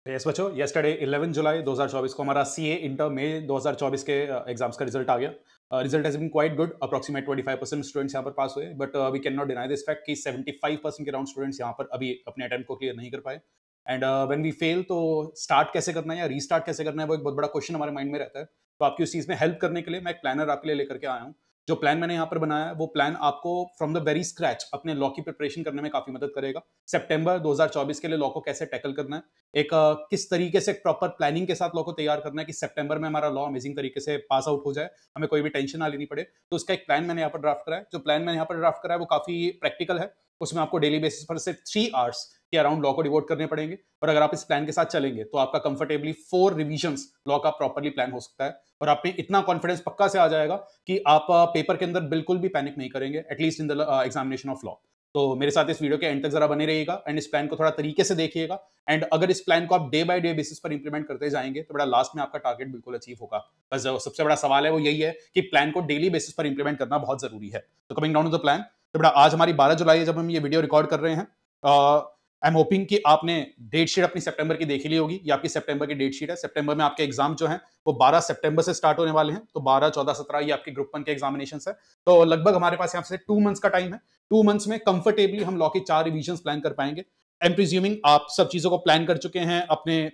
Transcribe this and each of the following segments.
Yes बच्चों, yesterday 11 जुलाई 2024 को हमारा सीए इंटर मई 2024 के एग्जाम्स का रिजल्ट आ गया। Result has been quite good. Approximate 25% students यहाँ पर पास हुए, but we can not deny this fact कि 75% के राउंड स्टूडेंट्स यहाँ पर अभी अपने अटेम्प्ट को क्लियर नहीं कर पाए। एंड व्हेन वी फेल तो स्टार्ट कैसे करना है या रीस्टार्ट कैसे करना है, वो एक बहुत बड़ा क्वेश्चन हमारे माइंड में रहता है। तो आपकी उस चीज में हेल्प करने के लिए मैं एक प्लानर आपके लिए लेकर के आया हूँ। जो प्लान मैंने यहाँ पर बनाया है वो प्लान आपको फ्रॉम द वेरी स्क्रैच अपने लॉ की प्रिपरेशन करने में काफी मदद करेगा। सितंबर 2024 के लिए लॉ को कैसे टैकल करना है, एक किस तरीके से प्रॉपर प्लानिंग के साथ लॉ को तैयार करना है कि सितंबर में हमारा लॉ अमेजिंग तरीके से पास आउट हो जाए, हमें कोई भी टेंशन ना लेनी पड़े। तो उसका एक प्लान मैंने यहाँ पर ड्राफ्ट करा है। जो प्लान मैंने यहाँ पर ड्राफ्ट करा है वो काफी प्रैक्टिकल है। उसमें आपको डेली बेसिस पर से 3 आवर्स के अराउंड लॉ को डिवोट करने पड़ेंगे, और अगर आप इस प्लान के साथ चलेंगे तो आपका कंफर्टेबली 4 रिविजन्स लॉ का प्रॉपरली प्लान हो सकता है। और आप में इतना कॉन्फिडेंस पक्का से आ जाएगा कि आप पेपर के अंदर बिल्कुल भी पैनिक नहीं करेंगे, at least in the examination of law. तो मेरे साथ इस वीडियो के एंड तक जरा बने रहिएगा एंड इस प्लान को थोड़ा तरीके से देखिएगा। एंड अगर इस प्लान को आप डे बाय डे बेसिस पर इंप्लीमेंट करते जाएंगे तो बड़ा लास्ट में आपका टारगेट बिल्कुल अचीव होगा। बस जो सबसे बड़ा सवाल है वो यही है कि प्लान को डेली बेसिस पर इंप्लीमेंट करना बहुत जरूरी है। तो coming down to the plan, तो बड़ा आज हमारी 12 जुलाई है जब हम ये वीडियो रिकॉर्ड कर रहे हैं। आई एम होपिंग कि आपने डेट शीट अपनी सितंबर की देखी ली होगी। ये आपकी सितंबर की डेट शीट है। सितंबर में आपके एग्जाम जो हैं वो 12 सितंबर से स्टार्ट होने वाले हैं। तो 12, 14, 17 ये आपके ग्रुप 1 के एग्जामिनेशन है। तो लगभग हमारे पास यहाँ से 2 मंथ्स का टाइम है। 2 मंथ्स में कंफर्टेबली हम लॉ की 4 रिविजन प्लान कर पाएंगे। एम प्रिज्यूमिंग आप सब चीजों को प्लान कर चुके हैं, अपने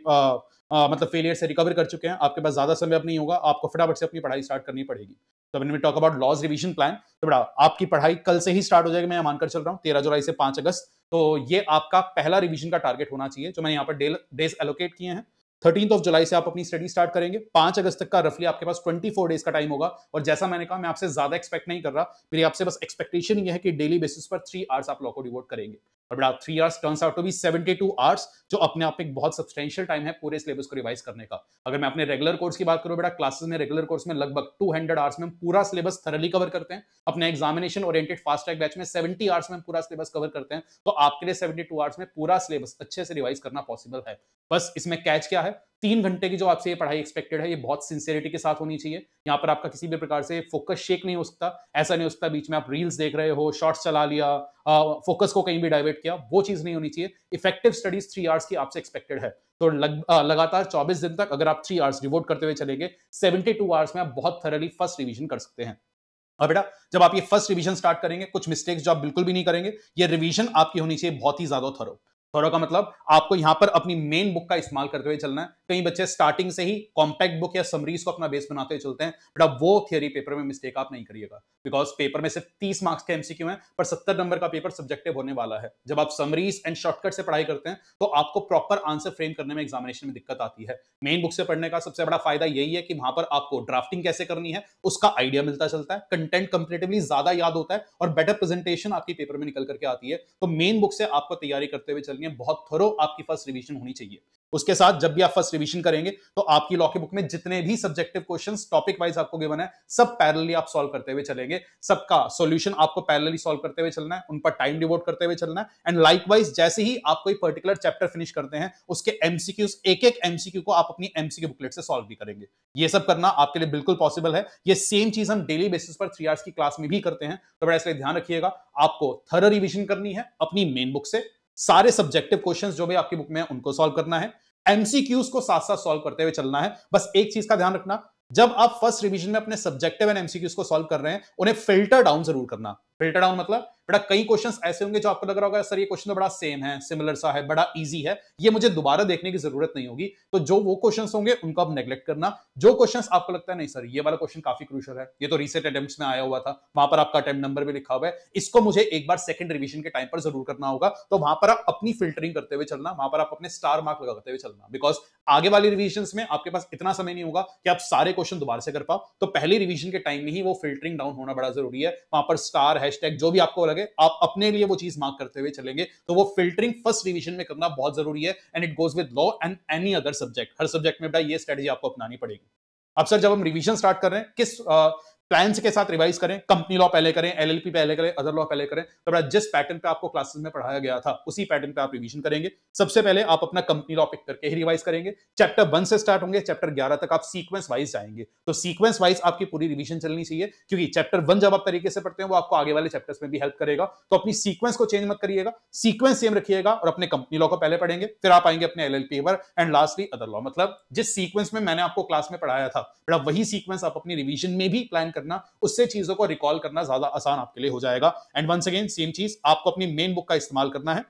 मतलब फेलियर से रिकवर कर चुके हैं, आपके पास ज्यादा समय अब नहीं होगा, आपको फटाफट से अपनी पढ़ाई स्टार्ट करनी पड़ेगी। तो when we talk about laws revision plan, तो बड़ा आपकी पढ़ाई कल से ही स्टार्ट हो जाएगी। मैं मानकर चल रहा हूँ 13 जुलाई से 5 अगस्त। तो ये आपका पहला रिवीजन का टारगेट होना चाहिए जो मैंने यहाँ पर डेज एलोकेट किए हैं। 13 ऑफ जुलाई से आप अपनी स्टडी स्टार्ट करेंगे। 5 अगस्त तक का रफली आपके पास 24 डेज का टाइम होगा। और जैसा मैंने कहा, मैं आपसे ज्यादा एक्सपेक्ट नहीं कर रहा, मेरी आपसे बस एक्सपेक्टेशन ये है कि डेली बेसिस पर 3 आवर्स आप लॉ को डिवोट करेंगे। और बड़ा 3 hours turns out to be 72 hours, जो अपने आप में एक बहुत सब्सटेंशियल टाइम है पूरे सिलेबस को रिवाइज करने का। अगर मैं अपने रेगुलर कोर्स की बात करूं, बेटा क्लासेस में रेगुलर कोर्स में लगभग 200 आवर्स में हम पूरा सिलेबस थरली कवर करते हैं। अपने examination oriented fast track batch में 70 आवर्स में हम पूरा सिलेबस कवर करते हैं। तो आपके लिए 72 आवर्स में पूरा सिलेबस अच्छे से रिवाइज करना पॉसिबल है। बस इसमें कैच क्या है, 3 घंटे की जो आपसे ये पढ़ाई एक्सपेक्टेड है, ये बहुत सिंसियरिटी के साथ होनी चाहिए। यहाँ पर आपका किसी भी प्रकार से फोकस शेक नहीं हो सकता। ऐसा नहीं हो सकता बीच में आप रील्स देख रहे हो, शॉर्ट्स चला लिया, फोकस को कहीं भी डाइवर्ट किया, वो चीज नहीं होनी चाहिए। इफेक्टिव स्टडीज 3 आवर्स की आपसे एक्सपेक्टेड है। तो लगातार 24 दिन तक अगर आप 3 आवर्स डिवोट करते हुए चलेंगे, 72 आवर्स में आप बहुत थरली फर्स्ट रिवीजन कर सकते हैं। और बेटा जब आप ये फर्स्ट रिवीजन स्टार्ट करेंगे, कुछ मिस्टेक्स जो आप बिल्कुल भी नहीं करेंगे, ये रिवीजन आपकी होनी चाहिए बहुत ही ज्यादा थरो। थरो का मतलब आपको यहां पर अपनी मेन बुक का इस्तेमाल करते हुए चलना है। कई बच्चे स्टार्टिंग से ही कॉम्पैक्ट बुक या समरीज को अपना बेस बनाते हुए चलते हैं। बेटा वो थियरी पेपर में मिस्टेक आप नहीं करिएगा, बिकॉज पेपर में सिर्फ 30 मार्क्स के एमसीक्यू हैं, पर 70 नंबर का पेपर सब्जेक्टिव होने वाला है। जब आप समरीज एंड शॉर्टकट से पढ़ाई करते हैं तो आपको प्रॉपर आंसर फ्रेम करने में एग्जामिनेशन में दिक्कत आती है। मेन बुक से पढ़ने का सबसे बड़ा फायदा यही है कि वहां पर आपको ड्राफ्टिंग कैसे करनी है उसका आइडिया मिलता चलता है, कंटेंट कंपैरेटिवली ज्यादा याद होता है और बेटर प्रेजेंटेशन आपकी पेपर में निकल करके आती है। तो मेन बुक से आपको तैयारी करते हुए चलनी है, बहुत थरो आपकी फर्स्ट रिवीजन होनी चाहिए। उसके साथ जब भी आप फर्स्ट रिवीजन करेंगे तो आपकी लॉ की बुक में जितने भी सब्जेक्टिव क्वेश्चंस टॉपिक वाइज आपको गिवन है, सब पैरेलली आप सॉल्व करते हुए चलेंगे। सबका सॉल्यूशन आपको पैरेलली सॉल्व करते हुए चलना है, उन पर टाइम डिवोट करते हुए चलना है। एंड लाइकवाइज जैसे ही आप कोई पर्टिकुलर चैप्टर फिनिश करते हैं, उसके एमसीक्यूज एक एक एमसीक्यू को आप अपनी एमसीक्यू बुकलेट से सॉल्व भी करेंगे। ये सब करना आपके लिए बिल्कुल पॉसिबल है। ये सेम चीज हम डेली बेसिस पर 3 आवर्स की क्लास में भी करते हैं। तो बड़ा इसलिए ध्यान रखिएगा, आपको थरो रिवीजन करनी है अपनी मेन बुक से। सारे सब्जेक्टिव क्वेश्चंस जो भी आपकी बुक में है उनको सॉल्व करना है। एमसीक्यूज को साथ साथ सॉल्व करते हुए चलना है। बस एक चीज का ध्यान रखना, जब आप फर्स्ट रिवीजन में अपने सब्जेक्टिव एंड एमसीक्यूज को सॉल्व कर रहे हैं, उन्हें फिल्टर डाउन जरूर करना। फिल्टर डाउन मतलब बेटा कई क्वेश्चंस ऐसे होंगे जो आपको लग रहा होगा सर ये क्वेश्चन तो बड़ा सेम है, सिमिलर सा है, बड़ा इजी है, ये मुझे दोबारा देखने की जरूरत नहीं होगी। तो जो वो क्वेश्चंस होंगे उनको आप नेग्लेक्ट करना। जो क्वेश्चंस आपको लगता है नहीं सर ये वाला क्वेश्चन काफी क्रूशियल है, ये तो रीसेंट अटेम्प्ट्स में आया हुआ था, वहां पर आपका अटेम्प्ट नंबर भी लिखा हुआ है, इसको मुझे एक बार सेकंड रिवीजन के टाइम पर जरूर करना होगा, तो वहां पर आप अपनी फिल्टरिंग करते हुए चलना, वहां पर आप अपने स्टार मार्क लगाते हुए चलना। बिकॉज आगे वाली रिवीजन में आपके पास इतना समय नहीं होगा कि आप सारे क्वेश्चन दोबारा से कर पाओ। तो पहली रिवीजन के टाइम में ही वो फिल्टरिंग डाउन होना बड़ा जरूरी है। वहां पर स्टार, हैशटैग जो भी आपको लगे आप अपने लिए वो चीज मार्क करते हुए चलेंगे। तो वो फिल्टरिंग फर्स्ट रिवीजन में करना बहुत जरूरी है। And it goes with law and any other subject. Her subject में बेटा ये स्ट्रेटजी आपको अपनानी पड़ेगी। अब सर जब हम रिवीजन स्टार्ट कर रहे हैं, किस प्लान्स के साथ रिवाइज करें, कंपनी लॉ पहले करें, एलएलपी पहले करें, अदर लॉ पहले करें। तो बेटा जिस पैटर्न पे आपको क्लासेस में पढ़ाया गया था उसी पैटर्न पे आप रिवीजन करेंगे। सबसे पहले आप अपना कंपनी लॉ पिक करके ही रिवाइज करेंगे। चैप्टर 1 से स्टार्ट होंगे, चैप्टर 11 तक आप सीक्वेंस वाइज जाएंगे। तो सीक्वेंस वाइज आपकी पूरी रिवीजन चलनी चाहिए, क्योंकि चैप्टर 1 जब आप तरीके से पढ़ते हैं वो आपको आगे वाले चैप्टर्स में भी हेल्प करेगा। तो अपनी सीक्वेंस को चेंज मत करिएगा, सीक्वेंस सेम रखिएगा और अपने कंपनी लॉ को पहले पढ़ेंगे, फिर आप आएंगे अपने एलएलपी पर, एंड लास्टली अदर लॉ। मतलब जिस सीक्वेंस में मैंने आपको क्लास में पढ़ाया था बेटा वही सीक्वेंस आप अपनी रिवीजन में भी प्लान करना, उससे चीजों को रिकॉल करना ज्यादा आसान आपके लिए हो जाएगा। एंड वंस अगेन सेम चीज, आपको अपनी मेन बुक का इस्तेमाल करना है।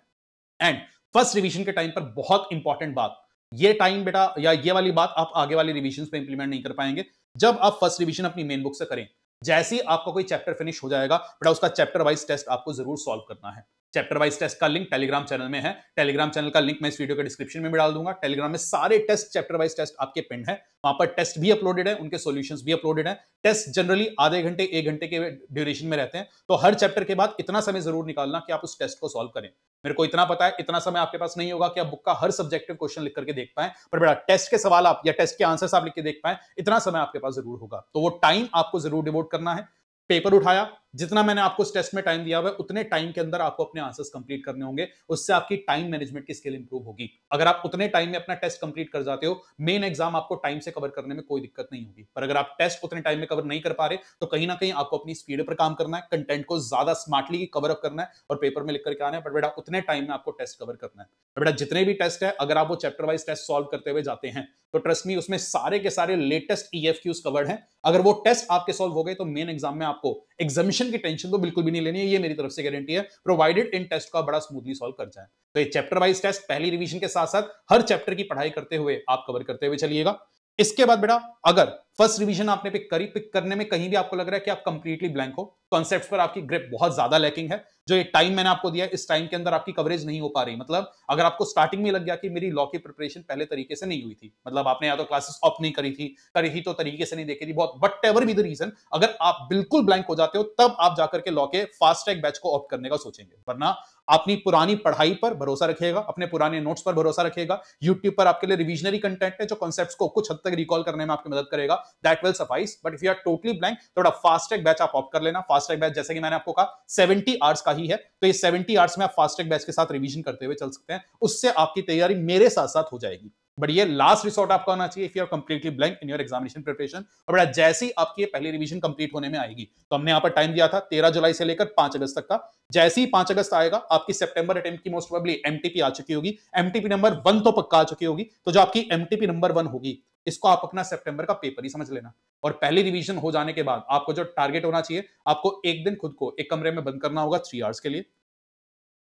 एंड फर्स्ट रिवीजन के टाइम पर बहुत इंपॉर्टेंट बात, ये टाइम बेटा या ये वाली बात आप आगे वाली रिवीजन पे इंप्लीमेंट नहीं कर पाएंगे। जब आप फर्स्ट रिवीजन अपनी मेन बुक से करें, जैसे ही आपका कोई चैप्टर फिनिश हो जाएगा बेटा उसका चैप्टर वाइज टेस्ट आपको जरूर सॉल्व करना है। चैप्टर वाइज टेस्ट का लिंक टेलीग्राम चैनल में है, टेलीग्राम चैनल का लिंक मैं इस वीडियो के डिस्क्रिप्शन में भी डाल दूंगा। टेलीग्राम में सारे टेस्ट, चैप्टर वाइज टेस्ट आपके पिन है, वहां पर टेस्ट भी अपलोडेड है, उनके सॉल्यूशंस भी अपलोडेड है। टेस्ट जनरली आधे घंटे 1 घंटे के ड्यूरेशन में रहते हैं, तो हर चैप्टर के बाद इतना समय जरूर निकालना कि आप उस टेस्ट को सॉल्व करें। मेरे को इतना पता है इतना समय आपके पास नहीं होगा कि आप बुक का हर सब्जेक्टिव क्वेश्चन लिख करके देख पाए, पर बेटा टेस्ट के सवाल आप या टेस्ट के आंसर्स आप लिख के देख पाए, इतना समय आपके पास जरूर होगा। तो वो टाइम आपको जरूर डिवोट करना है। पेपर उठाया, जितना मैंने आपको इस टेस्ट में टाइम दिया हुआ है उतने टाइम के अंदर आपको अपने आंसर्स कंप्लीट करने होंगे, उससे आपकी टाइम मैनेजमेंट की स्किल इंप्रूव होगी। अगर आप उतने टाइम में अपना टेस्ट कंप्लीट कर जाते हो, मेन एग्जाम आपको टाइम से कवर करने में कोई दिक्कत नहीं होगी। पर अगर आप टेस्ट उतने टाइम में कवर नहीं कर पा रहे तो कहीं ना कहीं आपको अपनी स्पीड पर काम करना है, कंटेंट को ज्यादा स्मार्टली कवर अप करना है और पेपर में लिख करके आना है। पर बेटा उतने टाइम में आपको टेस्ट कवर करना है। बेटा जितने भी टेस्ट है अगर आप वो चैप्टर वाइज टेस्ट सॉल्व करते हुए जाते हैं तो ट्रस्ट मी उसमें सारे के सारे लेटेस्ट ईएफक्यूज कवर्ड हैं। अगर वो टेस्ट आपके सॉल्व हो गए तो मेन एग्जाम में आपको एग्जामिनेशन की टेंशन तो बिल्कुल भी नहीं लेनी है, ये मेरी तरफ से गारंटी है, प्रोवाइडेड इन टेस्ट का बड़ा स्मूथली सॉल्व कर जाए। तो ये चैप्टर वाइज टेस्ट पहली रिवीजन के साथ साथ हर चैप्टर की पढ़ाई करते हुए आप कवर करते हुए चलिएगा। इसके बाद बेटा अगर फर्स्ट रिवीजन आपने पिक करी, पिक करने में कहीं भी आपको लग रहा है कि आप कंप्लीटली ब्लैंक हो, कॉन्सेप्ट्स पर आपकी ग्रिप बहुत ज्यादा लैकिंग है, जो ये टाइम मैंने आपको दिया है इस टाइम के अंदर आपकी कवरेज नहीं हो पा रही, मतलब अगर आपको स्टार्टिंग में लग गया कि मेरी लॉ की प्रिपरेशन पहले तरीके से नहीं हुई थी, मतलब आपने या तो क्लासेस ऑफ नहीं करी थी तो तरीके से नहीं देखी थी, बहुत whatever be the reason, अगर आप बिल्कुल ब्लैंक हो जाते हो तब आप जाकर के लॉ के फास्ट ट्रैक बैच को ऑप्ट करने का सोचेंगे। वरना अपनी पुरानी पढ़ाई पर भरोसा रखिएगा, अपने पुराने नोट्स पर भरोसा रखिएगा। यूट्यूब पर आपके लिए रिविजनरी कंटेंट है जो कॉन्सेप्ट्स को कुछ हद तक रिकॉल करने में आपकी मदद करेगा, that will suffice. But if you are totally blank थोड़ा फास्ट ट्रैक बैच आप ऑप्ट कर लेना। फास्ट ट्रैक बैच जैसे कि मैंने आपको कहा 70 आवर्स का ही है, तो ये 70 आवर्स में आप फास्ट ट्रैक बैच के साथ रिवीजन करते हुए चल सकते हैं, उससे आपकी तैयारी मेरे साथ साथ हो जाएगी। बट ये लास्ट रिसोर्ट आपका होना चाहिए if you are completely blank in your examination preparation. और बेटा जैसे ही आपकी पहली रिवीजन कंप्लीट होने में आएगी, तो हमने यहाँ पर टाइम दिया था 13 जुलाई से लेकर 5 अगस्त तक का, जैसे ही 5 अगस्त आएगा आपकी सितंबर अटेम्प्ट की मोस्ट प्रोबेबली एमटीपी आ चुकी होगी, एमटीपी नंबर 1 तो पक्का आ चुकी होगी, तो जो आपकी एमटीपी नंबर 1 होगी इसको आप अपना सितंबर का पेपर ही समझ लेना। और पहली रिवीजन हो जाने के बाद आपको जो टारगेट होना चाहिए, आपको एक दिन खुद को एक कमरे में बंद करना होगा 3 आवर्स के लिए।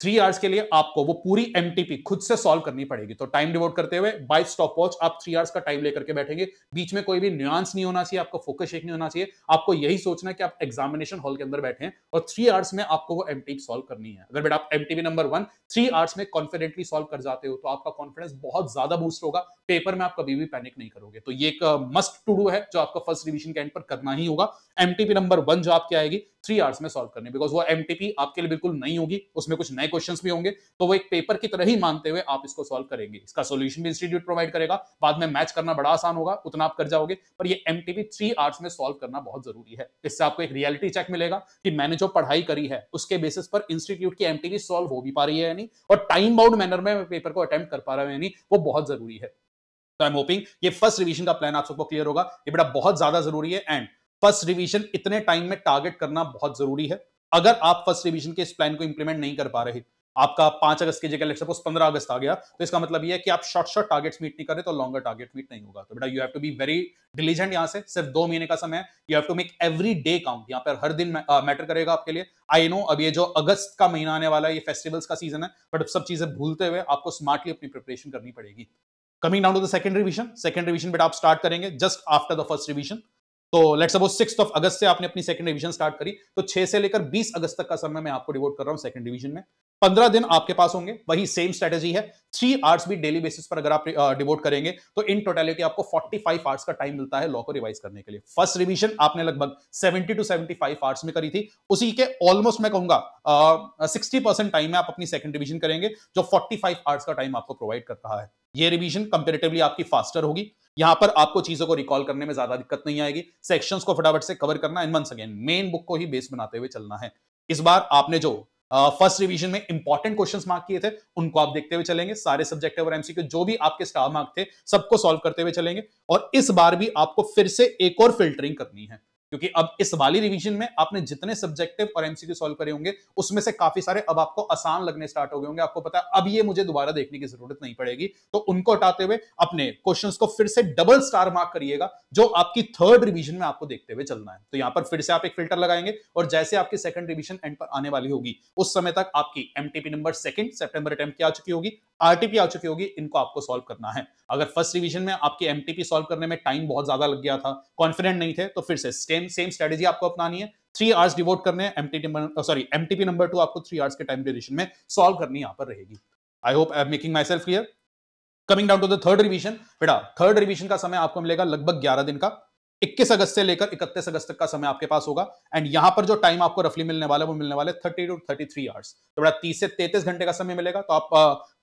3 आवर्स के लिए आपको वो पूरी एमटीपी खुद से सॉल्व करनी पड़ेगी। तो टाइम डिवोट करते हुए बाय स्टॉप वॉच आप 3 आवर्स का टाइम लेकर के बैठेंगे, बीच में कोई भी न्यूआंस नहीं होना चाहिए, आपको फोकस शेक नहीं होना चाहिए, आपको यही सोचना है कि आप एग्जामिनेशन हॉल के अंदर बैठे हैं और 3 आवर्स में आपको वो एमटीपी सॉल्व करनी है। अगर बेटा आप एमटीपी नंबर 1 3 आवर्स में कॉन्फिडेंटली सॉल्व कर जाते हो तो आपका कॉन्फिडेंस बहुत ज्यादा बूस्ट होगा, पेपर में आप कभी भी पैनिक नहीं करोगे। तो ये एक मस्ट टू डू है जो आपको फर्स्ट रिवीजन के एंड पर करना ही होगा। एमटीपी नंबर 1 जो आपकी आएगी 3 आवर्स में सॉल्व करने, बिकॉज वो एमटीपी आपके लिए बिल्कुल नहीं होगी, उसमें कुछ नए क्वेश्चंस भी होंगे, तो वो एक पेपर की तरह ही मानते हुए आप इसको सॉल्व करेंगे। इसका सॉल्यूशन भी इंस्टीट्यूट प्रोवाइड करेगा, बाद में मैच करना बड़ा आसान होगा, उतना आप कर जाओगे, पर ये एमटीपी 3 आवर्स में सॉल्व करना बहुत जरूरी है। इससे आपको एक रियलिटी चेक मिलेगा कि मैंने जो पढ़ाई करी है उसके बेसिस पर इंस्टीट्यूट की एमटीपी सॉल्व हो भी पा रही है या नहीं, और टाइम बाउंड मैनर में पेपर को अटेम्प्ट कर पा रहा है या नहीं, वो बहुत जरूरी है। तो आई एम होपिंग ये फर्स्ट रिवीजन का प्लान आप सबको क्लियर होगा। ये बेटा बहुत ज्यादा जरूरी है, एंड फर्स्ट रिवीजन इतने टाइम में टारगेट करना बहुत जरूरी है। अगर आप फर्स्ट रिवीजन के इस प्लान को इंप्लीमेंट नहीं कर पा रहे, आपका 5 अगस्त की जगह लेट्स सपोज 15 अगस्त आ गया, तो इसका मतलब ये है कि आप शॉर्ट टारगेट्स मीट नहीं कर रहे, तो लॉन्गर टारगेट मीट नहीं होगा। तो बेटा you have to be very diligent. यहां से सिर्फ 2 महीने का समय है, you have to make every day count, यहां पर हर दिन मैटर करेगा आपके लिए। आई नो अब ये जो अगस्त का महीना आने वाला है ये फेस्टिवल्स का सीजन है, बट सब चीजें भूलते हुए आपको स्मार्टली अपनी प्रिपरेशन करनी पड़ेगी। Coming down to the second revision बेटा आप स्टार्ट करेंगे just after the first revision. तो लेट्स सपोज 6 अगस्त से आपने अपनी सेकंड रिवीजन स्टार्ट करी, तो 6 से लेकर 20 अगस्त तक का समय मैं आपको डिवोट कर रहा हूं सेकंड रिवीजन में। 15 दिन आपके पास होंगे, वही सेम स्ट्रेटेजी है। 3 आवर्स भी डेली बेसिस पर अगर आप डिवोट करेंगे तो इन टोटलिटी आपको 45 आवर्स का टाइम मिलता है लॉ को रिवाइज करने के लिए। फर्स्ट रिवीजन आपने लगभग 70 to 75 आवर्स में करी थी, उसी के ऑलमोस्ट मैं कहूंगा 60% टाइम में आप अपनी सेकंड रिवीजन करेंगे, जो 45 आवर्स का टाइम आपको प्रोवाइड कर रहा है। ये रिवीजन कंपेरेटिवली आपकी फास्टर होगी। यहां पर आपको चीजों को रिकॉल करने में ज्यादा दिक्कत नहीं आएगी, सेक्शंस को फटाफट से कवर करना, and once again main book को ही बेस बनाते हुए चलना है। इस बार आपने जो फर्स्ट रिवीजन में इंपॉर्टेंट क्वेश्चंस मार्क किए थे उनको आप देखते हुए चलेंगे, सारे सब्जेक्टिव और एमसीक्यू जो भी आपके स्टार मार्क थे सबको सॉल्व करते हुए चलेंगे। और इस बार भी आपको फिर से एक और फिल्टरिंग करनी है, क्योंकि अब इस वाली रिवीजन में आपने जितने सब्जेक्टिव और एमसीक्यू सॉल्व करे होंगे उसमें से काफी सारे अब आपको आसान लगने स्टार्ट हो गए होंगे, आपको पता है अब ये मुझे दोबारा देखने की जरूरत नहीं पड़ेगी, तो उनको हटाते हुए अपने क्वेश्चंस को फिर से डबल स्टार मार्क करिएगा, जो आपकी थर्ड रिवीजन में आपको देखते हुए चलना है। तो यहां पर फिर से आप एक फिल्टर लगाएंगे और जैसे आपकी सेकंड रिवीजन एंड पर आने वाली होगी उस समय तक आपकी एमटीपी नंबर सेकंड सितंबर अटेम्प्ट की आ चुकी होगी, आरटीपी आ चुकी होगी, इनको आपको सॉल्व करना है। अगर फर्स्ट रिवीजन में आपकी एमटीपी सॉल्व करने में टाइम बहुत ज्यादा लग गया था, कॉन्फिडेंट नहीं थे, तो फिर से सेम स्ट्रेटेजी आपको अपनानी है, 3 आवर्स डिवोट करने हैं, एमटीपी नंबर 2 आपको 3 आवर्स के टाइम ड्यूरेशन में सॉल्व करनी यहां पर रहेगी। I hope I am making myself clear. Coming down to the third revision, बेटा थर्ड रिवीजन का समय आपको मिलेगा लगभग 11 दिन का, 21 अगस्त से लेकर 31 अगस्त तक का समय आपके पास होगा, एंड यहां पर जो टाइम आपको रफली मिलने वाला है वो मिलने वाले 30 टू 33 आवर्स, तो बेटा 30 से 33 घंटे का समय मिलेगा। तो आप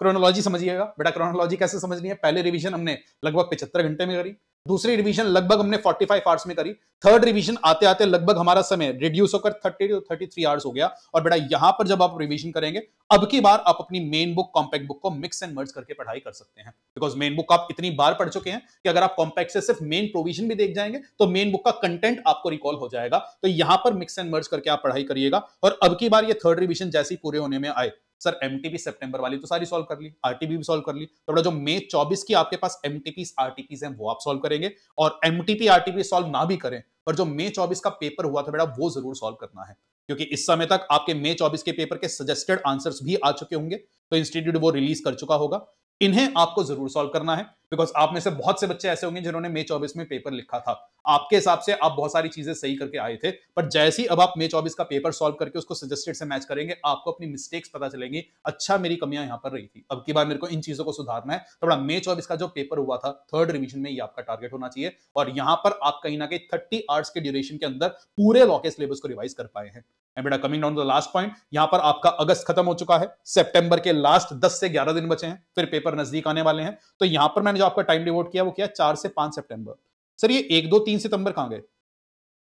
क्रोनोलॉजी समझिएगा, बेटा क्रोनोलॉजी कैसे समझनी है, पहले रिवीजन हमने लगभग 75 घंटे में करी, दूसरी रिवीजन लगभग हमने 45 आवर्स में करी, थर्ड रिवीजन आते आते लगभग हमारा समय रिड्यूस होकर 30 टू 33 आवर्स हो गया। और बेटा यहां पर जब आप रिवीजन करेंगे अब की बार आप अपनी मेन बुक कॉम्पैक्ट बुक को मिक्स एंड मर्ज करके पढ़ाई कर सकते हैं, बिकॉज मेन बुक आप इतनी बार पढ़ चुके हैं कि अगर आप कॉम्पैक्ट से सिर्फ मेन प्रोविजन भी देख जाएंगे तो मेन बुक का कंटेंट आपको रिकॉल हो जाएगा। तो यहां पर मिक्स एंड मर्ज करके आप पढ़ाई करिएगा, और अब की बार ये थर्ड रिवीजन जैसी पूरे होने में आए, सर एमटीपी सितंबर वाली तो सारी सॉल्व कर ली, आरटीपी भी सॉल्व कर ली, तो जो मई 24 की आपके पास एमटीपी आरटीपी हैं वो आप सॉल्व करेंगे, और एमटीपी आरटीपी सॉल्व ना भी करें पर जो मई 24 का पेपर हुआ था बेटा वो जरूर सॉल्व करना है, क्योंकि इस समय तक आपके मई 24 के पेपर के सजेस्टेड आंसर्स भी आ चुके होंगे, तो इंस्टीट्यूट वो रिलीज कर चुका होगा, इन्हें आपको जरूर सॉल्व करना है, बिकॉज आप में से बहुत से बच्चे ऐसे होंगे जिन्होंने मई 24 में पेपर लिखा था, आपके हिसाब से आप बहुत सारी चीजें सही करके आए थे, पर जैसे ही अब आप मई 24 का पेपर सॉल्व करके उसको सजेस्टेड से मैच करेंगे आपको अपनी मिस्टेक्स पता चलेंगी, अच्छा मेरी कमियां यहां पर रही थी, अब की बार मेरे को इन चीजों को सुधारना है। तो बड़ा मई 24 का जो पेपर हुआ था थर्ड रिवीजन में ये आपका टारगेट होना चाहिए, और यहां पर आप कहीं ना कहीं 30 आवर्स के ड्यूरेशन के अंदर पूरे लॉ के सिलेबस को रिवाइज कर पाए हैं। एंड बेटा coming down to the last point, यहां पर आपका अगस्त खत्म हो चुका है, सितंबर के लास्ट 10 से 11 दिन बचे हैं, फिर पेपर नजदीक आने वाले हैं, तो यहां पर मैंने जो आपका टाइम डिवोट किया वो किया 4 से 5 सितंबर। सर ये 1 2 3 सितंबर कहां गए,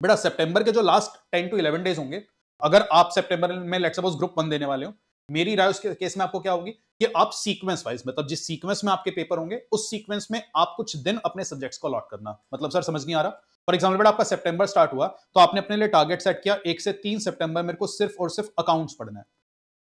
बेटा सितंबर के जो लास्ट 10 टू 11 डेज होंगे, अगर आप सितंबर में लेट्स सपोज ग्रुप 1 देने वाले हो, मेरी राय उसके केस में आपको क्या होगी कि आप सीक्वेंस वाइज, मतलब जिस सीक्वेंस में आपके पेपर होंगे उस सीक्वेंस में आप कुछ दिन अपने सब्जेक्ट्स को अलॉट करना, मतलब सर समझ नहीं आ रहा, फॉर एग्जाम्पल बेटा आपका सितंबर स्टार्ट हुआ तो आपने अपने लिए टारगेट सेट किया 1 से 3 सितंबर मेरे को सिर्फ और सिर्फ अकाउंट्स पढ़ना है,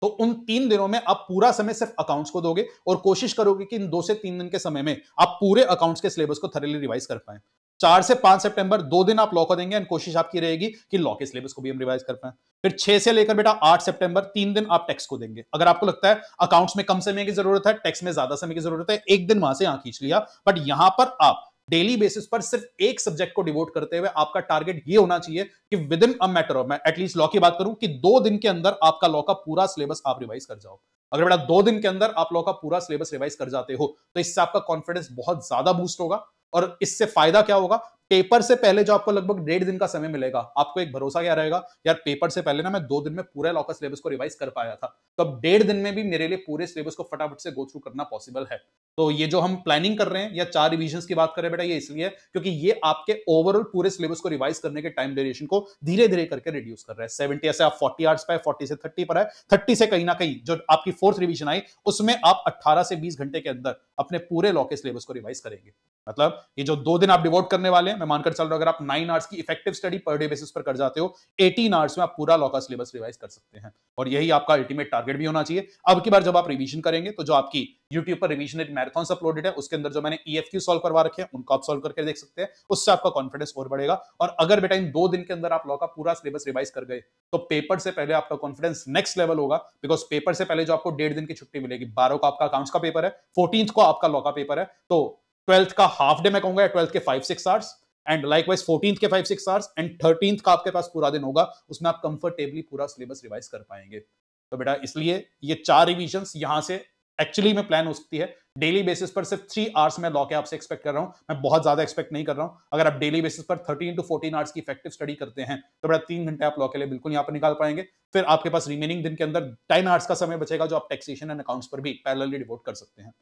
तो उन 3 दिनों में आप पूरा समय सिर्फ अकाउंट्स को दोगे और कोशिश करोगे कि इन 2 से 3 दिन के समय में आप पूरे अकाउंट्स के सिलेबस को थॉरली रिवाइज कर पाए। 4 से 5 सितंबर 2 दिन आप लॉ को देंगे एंड कोशिश आपकी रहेगी कि लॉ के सिलेबस को भी हम रिवाइज कर पाए। फिर 6 से लेकर बेटा 8 सितंबर 3 दिन आप टेक्स्ट को देंगे, अगर आपको लगता है अकाउंट्स में कम समय की जरूरत है, टेक्स्ट में ज्यादा समय की जरूरत है, एक दिन वहां से यहां खींच लिया, बट यहां पर आप डेली बेसिस पर सिर्फ एक सब्जेक्ट को डिवोट करते हुए आपका टारगेट ये होना चाहिए कि with in a matter of, मैं एटलीस्ट लॉ की बात करूं कि 2 दिन के अंदर आपका लॉ का पूरा सिलेबस आप रिवाइज कर जाओ। अगर बेटा 2 दिन के अंदर आप लॉ का पूरा सिलेबस रिवाइज कर जाते हो तो इससे आपका कॉन्फिडेंस बहुत ज्यादा बूस्ट होगा, और इससे फायदा क्या होगा, पेपर से पहले जो आपको लगभग 1.5 दिन का समय मिलेगा, आपको एक भरोसा क्या रहेगा, यार पेपर से पहले ना मैं 2 दिन में पूरे लॉ का सिलेबस को रिवाइज कर पाया था, तो अब 1.5 दिन में भी मेरे लिए पूरे सिलेबस को फटाफट से गो थ्रू करना पॉसिबल है। तो ये जो हम प्लानिंग कर रहे हैं या 4 रिवीजन की बात करें बेटा, ये इसलिए क्योंकि ये आपके ओवरऑल पूरे सिलेबस को रिवाइज करने के टाइम ड्यूरेशन को धीरे धीरे करके रिड्यूस कर रहा है। 70 से आप 40 आवर्स पे, 40 से 30 पर है, 30 से कहीं ना कहीं जो आपकी फोर्थ रिवीजन आई उसमें आप 18 से 20 घंटे के अंदर अपने पूरे लॉ के सिलेबस को रिवाइज करेंगे। मतलब ये जो 2 दिन आप डिवोट करने वाले हैं, मैं मानकर चल रहा हूं अगर आप 9 आवर्स की effective study per day basis पर कर जाते हो, 18 आवर्स में आप पूरा लॉ का सिलेबस रिवाइज कर सकते हैं, और यही आपका अल्टीमेट टारगेट भी होना चाहिए। अब की बार जब आप रिवीजन करेंगे तो जो आपकी YouTube पर रिवीजन मैराथन अपलोडेड है उसके अंदर जो मैंने EFQ सॉल्व करवा रखे हैं उनको आप सॉल्व करके देख सकते हैं, उससे आपका कॉन्फिडेंस और बढ़ेगा। और अगर बेटा इन 2 दिन के अंदर आप लॉ का पूरा सिलेबस रिवाइज कर गए तो पेपर से पहले आपका कॉन्फिडेंस नेक्स्ट लेवल होगा, बिकॉज पेपर से पहले जो आपको 1.5 दिन की छुट्टी मिलेगी, 12 को आपका अकाउंट्स का पेपर है, 14th को आपका लॉ का पेपर है, तो 12th का हाफ डे मैं कहूंगा, 12th के 5-6 आवर्स एंड लाइकवाइज 14th के 5-6 आवर्स एंड 13th का आपके पास पूरा दिन होगा, उसमें आप कंफर्टेबली पूरा सिलेबस रिवाइज कर पाएंगे। तो बेटा इसलिए ये 4 रिवीजंस यहां से एक्चुअली में प्लान हो सकती है। डेली बेसिस पर सिर्फ 3 आवर्स में लॉ के आपसे एक्सपेक्ट कर रहा हूं, मैं बहुत ज्यादा एक्सपेक्ट नहीं कर रहा हूं। अगर आप डेली बेसिस पर 13 टू 14 आवर्स की इफेक्टिव स्टडी करते हैं तो बेटा 3 घंटे आप लॉ के लिए बिल्कुल यहां पर निकाल पाएंगे। फिर आपके पास रिमेनिंग दिन के अंदर 10 आवर्स का समय बचेगा जो आप टैक्सेशन एंड अकाउंट्स पर भी पैरेलली डिवोट कर सकते हैं।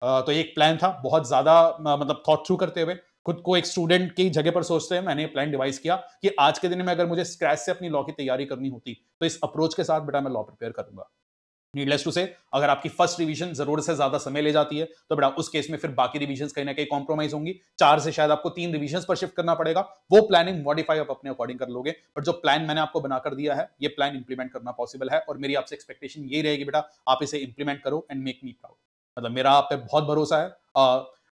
तो ये एक प्लान था, बहुत ज्यादा मतलब थॉट थ्रू करते हुए, खुद को एक स्टूडेंट की जगह पर सोचते हैं मैंने प्लान डिवाइस किया कि आज के दिन में अगर मुझे स्क्रैच से अपनी लॉ की तैयारी करनी होती तो इस अप्रोच के साथ बेटा मैं लॉ प्रिपेयर करूंगा। नीडलेस टू से, अगर आपकी फर्स्ट रिवीजन जरूरत से ज्यादा समय ले जाती है तो बेटा उस केस में फिर बाकी रिवीजन कहीं ना कहीं कॉम्प्रोमाइज होंगी, 4 से शायद आपको 3 रिवीजन पर शिफ्ट करना पड़ेगा। वो प्लानिंग मॉडिफाई आप अपने अकॉर्डिंग कर लोगे, बट जो प्लान मैंने आपको बनाकर दिया है ये प्लान इंप्लीमेंट करना पॉसिबल है, और मेरी आपसे एक्सपेक्टेशन यही रहेगी बेटा आप इसे इंप्लीमेंट करो एंड मेक मी प्राउड। मतलब मेरा आप पे बहुत भरोसा है।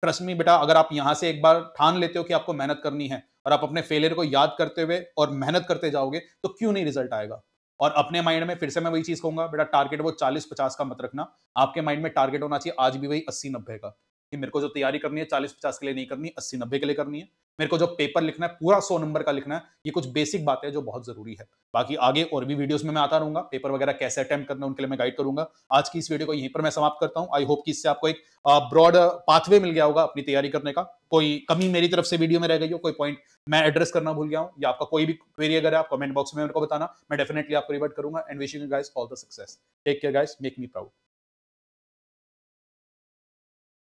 ट्रस्ट मी बेटा, अगर आप यहां से एक बार ठान लेते हो कि आपको मेहनत करनी है और आप अपने फेलियर को याद करते हुए और मेहनत करते जाओगे तो क्यों नहीं रिजल्ट आएगा। और अपने माइंड में फिर से मैं वही चीज कहूंगा बेटा, टारगेट वो 40-50 का मत रखना, आपके माइंड में टारगेट होना चाहिए आज भी वही 80-90 का, कि मेरे को जो तैयारी करनी है 40-50 के लिए नहीं करनी, 80-90 के लिए करनी है। मेरे को जो पेपर लिखना है पूरा 100 नंबर का लिखना है। ये कुछ बेसिक बातें हैं जो बहुत जरूरी है। बाकी आगे और भी वीडियोस में मैं आता रहूंगा, पेपर वगैरह कैसे अटेम्प्ट करना है उनके लिए मैं गाइड करूंगा। आज की इस वीडियो को यहीं पर मैं समाप्त करता हूं। आई होप कि इससे आपको एक ब्रॉड पाथवे मिल गया होगा अपनी तैयारी करने का। कोई कमी मेरी तरफ से वीडियो में रह गई हो, कोई पॉइंट मैं एड्रेस करना भूल गया हूं, या आपका कोई भी क्वेरी अगर है आप कमेंट बॉक्स में मेरे को बताना, मैं डेफिनेटली आपको रिवर्ट करूंगा। And wishing you guys all the success. Take care guys, make me proud.